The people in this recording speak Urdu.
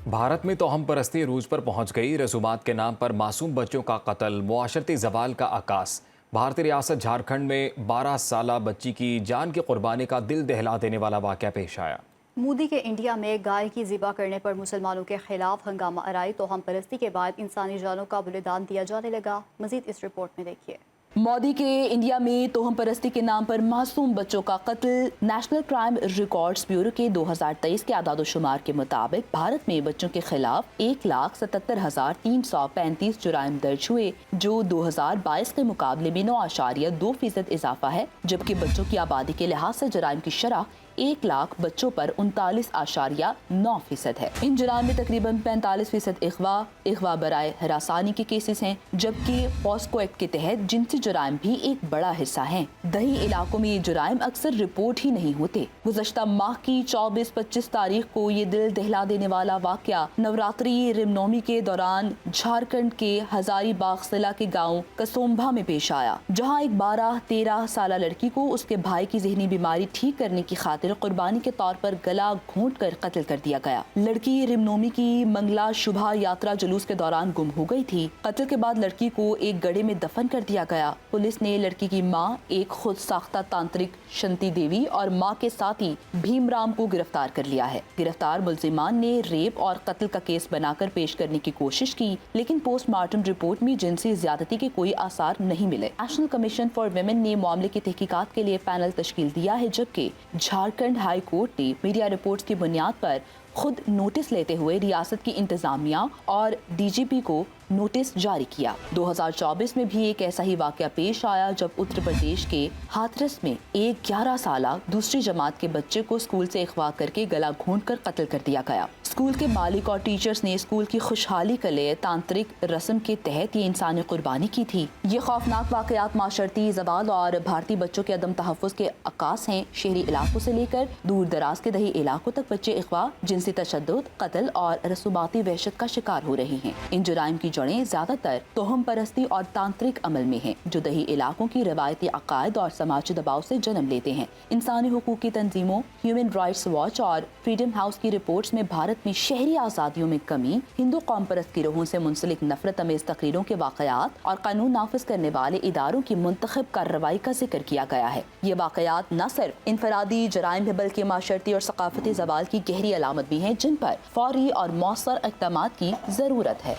بھارت میں توہم پرستی عروج پر پہنچ گئی۔ رسومات کے نام پر معصوم بچوں کا قتل، معاشرتی زوال کا آغاز۔ بھارتی ریاست جھارکھنڈ میں 12 سالہ بچی کی جان کی قربانی کا دل دہلا دینے والا واقعہ پیش آیا۔ مودی کے انڈیا میں گائے کی ذبح کرنے پر مسلمانوں کے خلاف ہنگامہ آرائی، توہم پرستی کے بعد انسانی جانوں کا بلیدان دیا جانے لگا۔ مزید اس رپورٹ میں دیکھیے۔ مودی کے انڈیا میں توہم پرستی کے نام پر معصوم بچوں کا قتل۔ نیشنل کرائم ریکارڈز بیورو کے 2023 کے اعداد و شمار کے مطابق بھارت میں بچوں کے خلاف 1,77,335 جرائم درج ہوئے، جو 2022 کے مقابلے میں 9.2% اضافہ ہے، جبکہ بچوں کی آبادی کے لحاظ سے جرائم کی شرح 1 لاکھ بچوں پر 39.9% ہے۔ ان جرائم میں تقریباً 45% اغوا برائے ہراسانی کے کیسز ہیں، جبکہ پاسکو ایکٹ کے تحت جنسی جرائم بھی ایک بڑا حصہ ہیں۔ دیہی علاقوں میں یہ جرائم اکثر رپورٹ ہی نہیں ہوتے۔ گزشتہ ماہ کی 24-25 تاریخ کو یہ دل دہلا دینے والا واقعہ نوراتری رمنومی کے دوران جھارکھنڈ کے ہزاری باغ ضلع کے گاؤں کسومبا میں پیش آیا، جہاں ایک 12-13 سالہ لڑکی کو اس کے بھائی کی ذہنی بیماری ٹھیک کرنے کی خاطر قربانی کے طور پر گلا گھونٹ کر قتل کر دیا گیا۔ لڑکی رمنومی کی منگلا شبھا یاترا جلوس کے دوران گم ہو گئی تھی۔ قتل کے بعد لڑکی کو ایک گڑھے میں دفن کر دیا گیا۔ پولیس نے لڑکی کی ماں، ایک خود ساختہ تانترک شنتی دیوی اور ماں کے ساتھی بھیم رام کو گرفتار کر لیا ہے۔ گرفتار ملزمان نے ریپ اور قتل کا کیس بنا کر پیش کرنے کی کوشش کی، لیکن پوسٹ مارٹم رپورٹ میں جنسی زیادتی کے کوئی آثار نہیں ملے۔ نیشنل کمیشن فار ویمن نے معاملے کی تحقیقات کے لیے پینل تشکیل دیا ہے، جبکہ جھارکھنڈ ہائی کورٹ نے میڈیا رپورٹس کی بنیاد پر خود نوٹس لیتے ہوئے ریاست کی انتظامیہ اور ڈی جی پی کو نوٹس جاری کیا۔ 2024 میں بھی ایک ایسا ہی واقعہ پیش آیا، جب اتر پردیش کے ہاتھرس میں ایک 11 سالہ دوسری جماعت کے بچے کو اسکول سے اغوا کر کے گلا گھونٹ کر قتل کر دیا گیا۔ اسکول کے مالک اور ٹیچرز نے اسکول کی خوشحالی کے لیے تانترک رسم کے تحت یہ انسانی قربانی کی تھی۔ یہ خوفناک واقعات معاشرتی زوال اور بھارتی بچوں کے عدم تحفظ کے عکاس ہیں۔ شہری علاقوں سے لے کر دور دراز کے دیہی علاقوں تک بچے اغوا، جنسی تشدد، قتل اور رسوماتی وحشت کا شکار ہو رہے ہیں۔ ان جرائم کی جڑیں زیادہ تر توہم پرستی اور تانترک عمل میں ہیں، جو دیہی علاقوں کی روایتی عقائد اور سماجی دباؤ سے جنم لیتے ہیں۔ انسانی حقوق کی تنظیموں ہیومن رائٹس واچ اور فریڈم ہاؤس کی رپورٹس میں بھارت میں شہری آزادیوں میں کمی، ہندو قوم پرست گروہوں سے منسلک نفرت امیز تقریروں کے واقعات اور قانون نافذ کرنے والے اداروں کی منتخب کارروائی کا ذکر کیا گیا ہے۔ یہ واقعات نہ صرف انفرادی جرائم ہیں، بلکہ معاشرتی اور ثقافتی زوال کی گہری علامت بھی ہیں، جن پر فوری اور مؤثر اقدامات کی ضرورت ہے۔